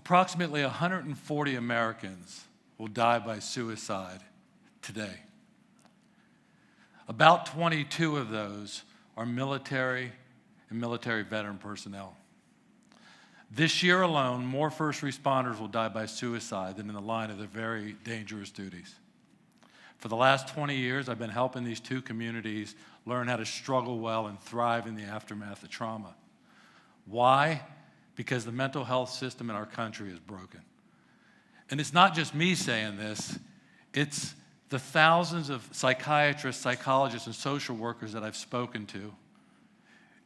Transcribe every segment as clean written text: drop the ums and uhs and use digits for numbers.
Approximately 140 Americans will die by suicide today. About 22 of those are military and military veteran personnel. This year alone, more first responders will die by suicide than in the line of their very dangerous duties. For the last 20 years, I've been helping these two communities learn how to struggle well and thrive in the aftermath of trauma. Why? Because the mental health system in our country is broken. And it's not just me saying this, it's the thousands of psychiatrists, psychologists, and social workers that I've spoken to.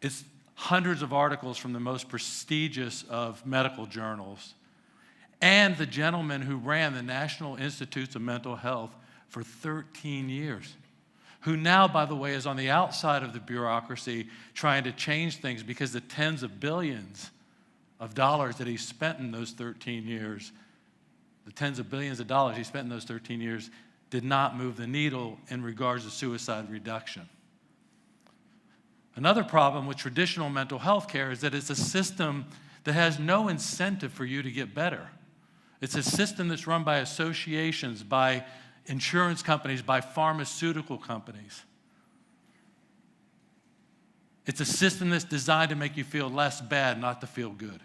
It's hundreds of articles from the most prestigious of medical journals, and the gentleman who ran the National Institutes of Mental Health for 13 years, who now, by the way, is on the outside of the bureaucracy trying to change things because the tens of billions of dollars that he spent in those 13 years, the tens of billions of dollars he spent in those 13 years did not move the needle in regards to suicide reduction. Another problem with traditional mental health care is that it's a system that has no incentive for you to get better. It's a system that's run by associations, by insurance companies, by pharmaceutical companies. It's a system that's designed to make you feel less bad, not to feel good.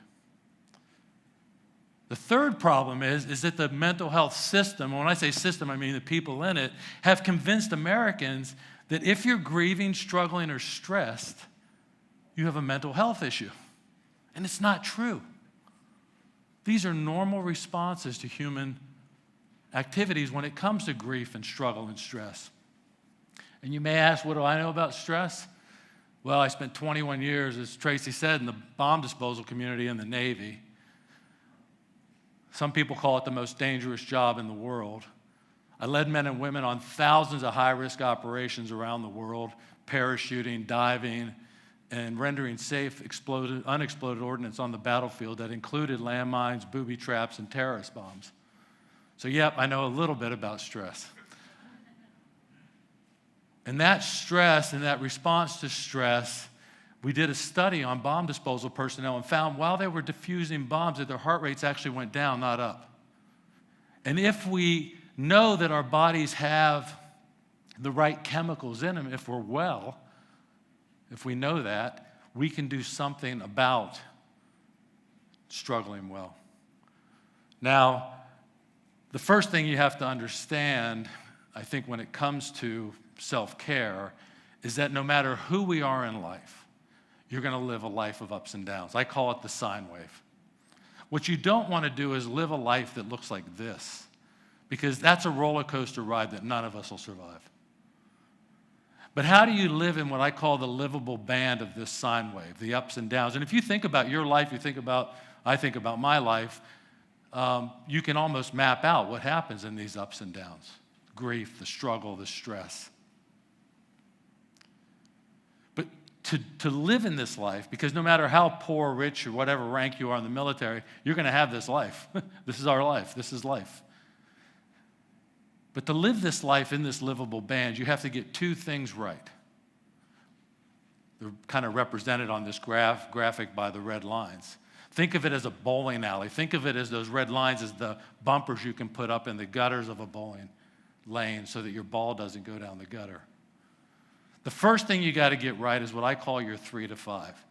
The third problem is that the mental health system, and when I say system, I mean the people in it, have convinced Americans that if you're grieving, struggling, or stressed, you have a mental health issue. And it's not true. These are normal responses to human activities when it comes to grief and struggle and stress. And you may ask, what do I know about stress? Well, I spent 21 years, as Tracy said, in the bomb disposal community in the Navy. Some people call it the most dangerous job in the world. I led men and women on thousands of high-risk operations around the world, parachuting, diving, and rendering safe unexploded ordnance on the battlefield that included landmines, booby traps, and terrorist bombs. So, yep, I know a little bit about stress. And that stress and that response to stress, we did a study on bomb disposal personnel and found while they were diffusing bombs that their heart rates actually went down, not up. And if we know that our bodies have the right chemicals in them, if we're well, if we know that, we can do something about struggling well. Now, the first thing you have to understand, I think, when it comes to self-care, is that no matter who we are in life, you're going to live a life of ups and downs. I call it the sine wave. What you don't want to do is live a life that looks like this, because that's a roller coaster ride that none of us will survive. But how do you live in what I call the livable band of this sine wave, the ups and downs? And if you think about your life, I think about my life, you can almost map out what happens in these ups and downs. Grief, the struggle, the stress. But to live in this life, because no matter how poor, rich, or whatever rank you are in the military, you're going to have this life. This is our life. This is life. But to live this life in this livable band, you have to get two things right. They're kind of represented on this graphic by the red lines. Think of it as a bowling alley. Think of it as those red lines as the bumpers you can put up in the gutters of a bowling lane so that your ball doesn't go down the gutter. The first thing you got to get right is what I call your 3 to 5.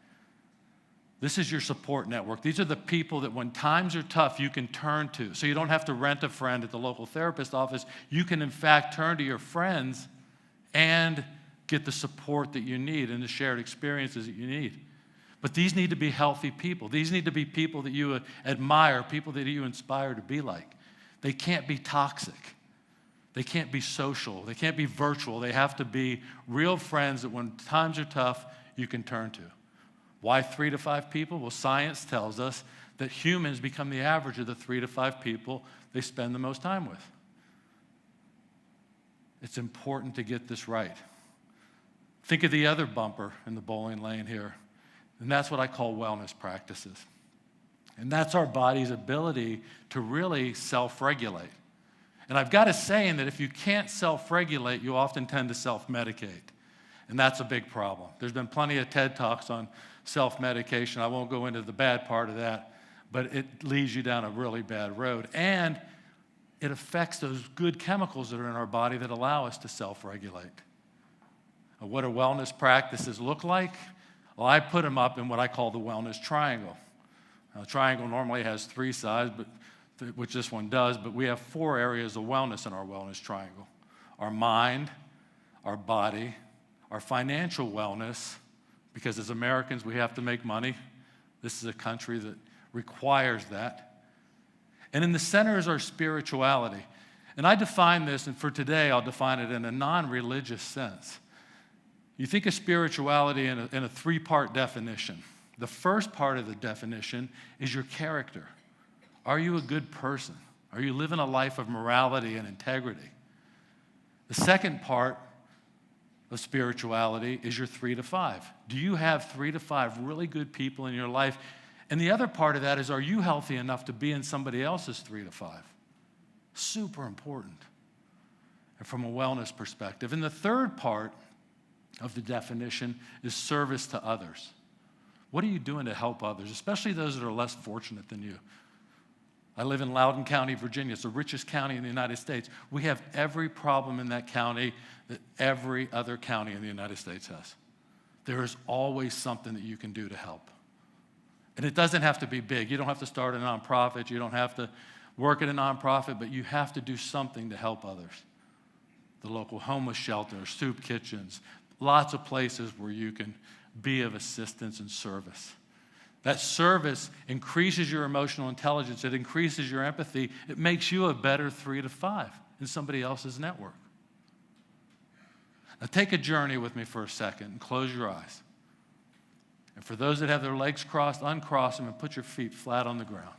This is your support network. These are the people that when times are tough, you can turn to. So you don't have to rent a friend at the local therapist office. You can, in fact, turn to your friends and get the support that you need and the shared experiences that you need. But these need to be healthy people. These need to be people that you admire, people that you inspire to be like. They can't be toxic. They can't be social. They can't be virtual. They have to be real friends that when times are tough, you can turn to. Why 3 to 5 people? Well, science tells us that humans become the average of the 3 to 5 people they spend the most time with. It's important to get this right. Think of the other bumper in the bowling lane here, and that's what I call wellness practices. And that's our body's ability to really self-regulate. And I've got to say that if you can't self-regulate, you often tend to self-medicate. And that's a big problem. There's been plenty of TED Talks on self-medication. I won't go into the bad part of that. but it leads you down a really bad road. And it affects those good chemicals that are in our body that allow us to self-regulate. What do wellness practices look like? Well, I put them up in what I call the wellness triangle. Now, the triangle normally has 3 sides, which this one does, but we have 4 areas of wellness in our wellness triangle. Our mind, our body, our financial wellness, because as Americans we have to make money. This is a country that requires that. And in the center is our spirituality. And I define this, and for today I'll define it in a non-religious sense. You think of spirituality in a 3-part definition. The first part of the definition is your character. Are you a good person? Are you living a life of morality and integrity? The second part of spirituality is your 3 to 5. Do you have 3 to 5 really good people in your life? And the other part of that is, are you healthy enough to be in somebody else's 3 to 5? Super important. And from a wellness perspective. And the third part of the definition is service to others. What are you doing to help others, especially those that are less fortunate than you? I live in Loudoun County, Virginia. It's the richest county in the United States. We have every problem in that county that every other county in the United States has. There is always something that you can do to help. And it doesn't have to be big. You don't have to start a nonprofit. You don't have to work at a nonprofit, but you have to do something to help others. The local homeless shelter, soup kitchens, lots of places where you can be of assistance and service. That service increases your emotional intelligence. It increases your empathy. It makes you a better 3 to 5 in somebody else's network. Now take a journey with me for a second and close your eyes. And for those that have their legs crossed, uncross them and put your feet flat on the ground.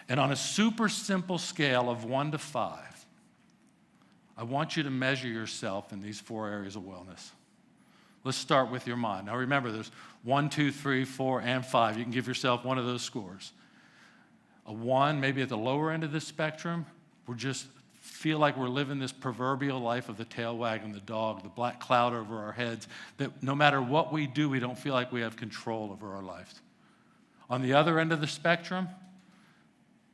And on a super simple scale of 1 to 5, I want you to measure yourself in these 4 areas of wellness. Let's start with your mind. Now remember, there's 1, 2, 3, 4, and 5. You can give yourself one of those scores. A 1, maybe at the lower end of the spectrum, we're just feel like we're living this proverbial life of the tail wagging the dog, the black cloud over our heads, that no matter what we do, we don't feel like we have control over our lives. On the other end of the spectrum,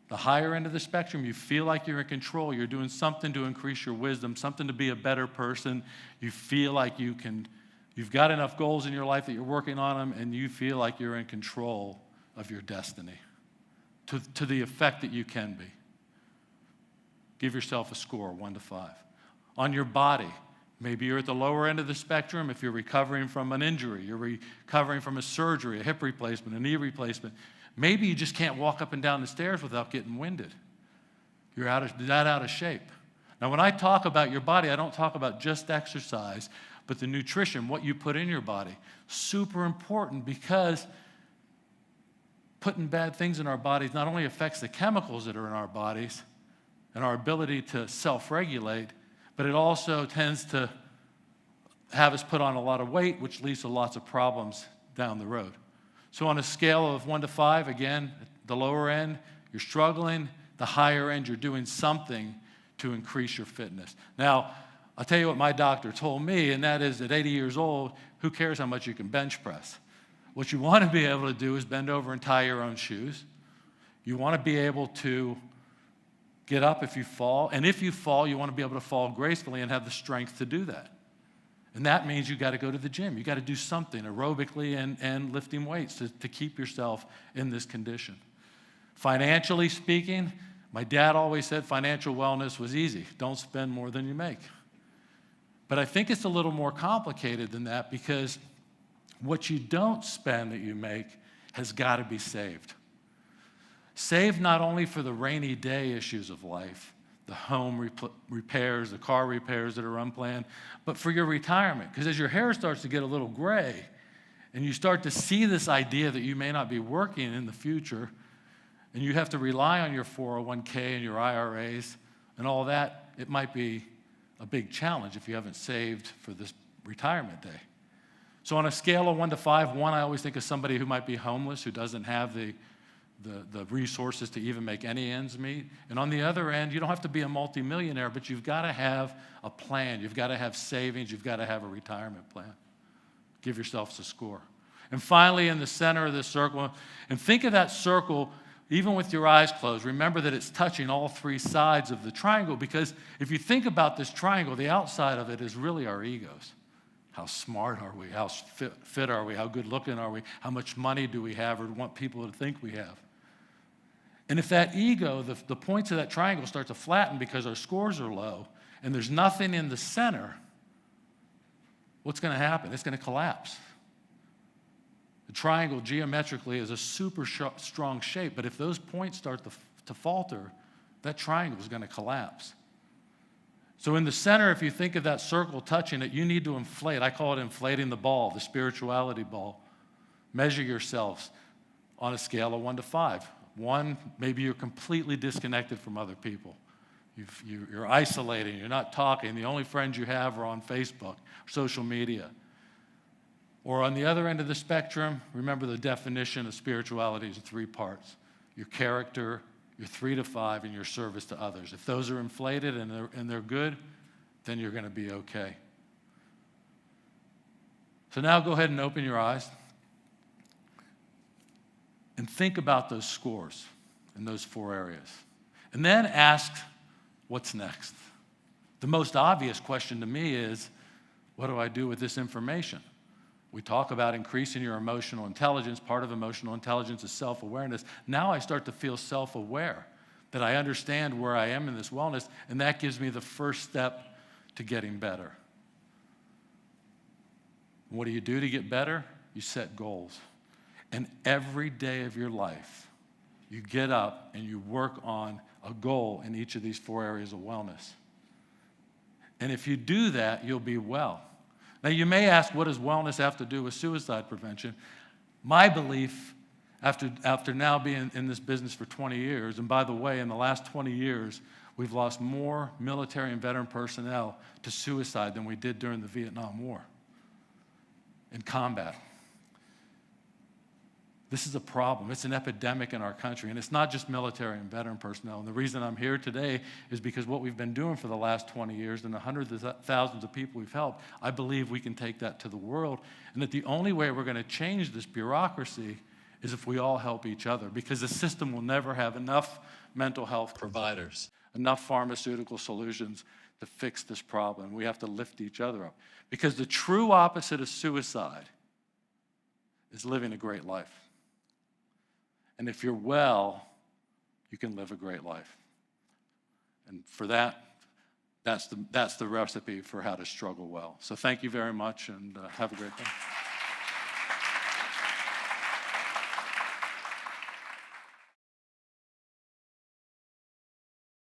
the higher end of the spectrum, you feel like you're in control. You're doing something to increase your wisdom, something to be a better person. You feel like you've got enough goals in your life that you're working on them, and you feel like you're in control of your destiny to the effect that you can be. Give yourself a score, 1 to 5. On your body, maybe you're at the lower end of the spectrum. If you're recovering from an injury, you're recovering from a surgery, a hip replacement, a knee replacement. Maybe you just can't walk up and down the stairs without getting winded. You're out of shape. Now, when I talk about your body, I don't talk about just exercise, but the nutrition, what you put in your body. Super important, because putting bad things in our bodies not only affects the chemicals that are in our bodies and our ability to self-regulate, but it also tends to have us put on a lot of weight, which leads to lots of problems down the road. So on a scale of 1 to 5, again, the lower end, you're struggling. The higher end, you're doing something to increase your fitness. Now, I'll tell you what my doctor told me, and that is, at 80 years old, who cares how much you can bench press? What you want to be able to do is bend over and tie your own shoes. You want to be able to get up if you fall, and if you fall, you want to be able to fall gracefully and have the strength to do that. And that means you got to go to the gym. You got to do something aerobically and lifting weights to keep yourself in this condition. Financially speaking, my dad always said financial wellness was easy. Don't spend more than you make. But I think it's a little more complicated than that, because what you don't spend that you make has got to be saved. Saved not only for the rainy day issues of life, the home repairs, the car repairs that are unplanned, but for your retirement. Because as your hair starts to get a little gray and you start to see this idea that you may not be working in the future, and you have to rely on your 401k and your IRAs and all that, it might be a big challenge if you haven't saved for this retirement day. So on a scale of 1 to 5, 1, I always think of somebody who might be homeless, who doesn't have the resources to even make any ends meet. And on the other end, you don't have to be a multimillionaire, but you've got to have a plan. You've got to have savings. You've got to have a retirement plan. Give yourselves a score. And finally, in the center of this circle, and think of that circle, even with your eyes closed, remember that it's touching all three sides of the triangle, because if you think about this triangle, the outside of it is really our egos. How smart are we? How fit are we? How good looking are we? How much money do we have or want people to think we have? And if that ego, the points of that triangle start to flatten because our scores are low and there's nothing in the center, what's going to happen? It's going to collapse. The triangle geometrically is a super strong shape, but if those points start to falter, that triangle is going to collapse. So in the center, if you think of that circle touching it, you need to inflate. I call it inflating the ball, the spirituality ball. Measure yourselves on a scale of 1 to 5. 1, maybe you're completely disconnected from other people. You're isolating, you're not talking. The only friends you have are on Facebook, social media. Or on the other end of the spectrum, remember the definition of spirituality is 3 parts. Your character, your 3 to 5, and your service to others. If those are inflated and they're good, then you're going to be okay. So now go ahead and open your eyes and think about those scores in those 4 areas. And then ask, what's next? The most obvious question to me is, what do I do with this information? We talk about increasing your emotional intelligence. Part of emotional intelligence is self-awareness. Now I start to feel self-aware, that I understand where I am in this wellness, and that gives me the first step to getting better. What do you do to get better? You set goals. And every day of your life, you get up and you work on a goal in each of these 4 areas of wellness. And if you do that, you'll be well. Now, you may ask, what does wellness have to do with suicide prevention? My belief, after now being in this business for 20 years, and by the way, in the last 20 years, we've lost more military and veteran personnel to suicide than we did during the Vietnam War in combat. This is a problem. It's an epidemic in our country, and it's not just military and veteran personnel. And the reason I'm here today is because what we've been doing for the last 20 years and the hundreds of thousands of people we've helped, I believe we can take that to the world, and that the only way we're going to change this bureaucracy is if we all help each other, because the system will never have enough mental health providers, enough pharmaceutical solutions to fix this problem. We have to lift each other up, because the true opposite of suicide is living a great life. And if you're well, you can live a great life. And for that, that's the recipe for how to struggle well. So thank you very much, and have a great day.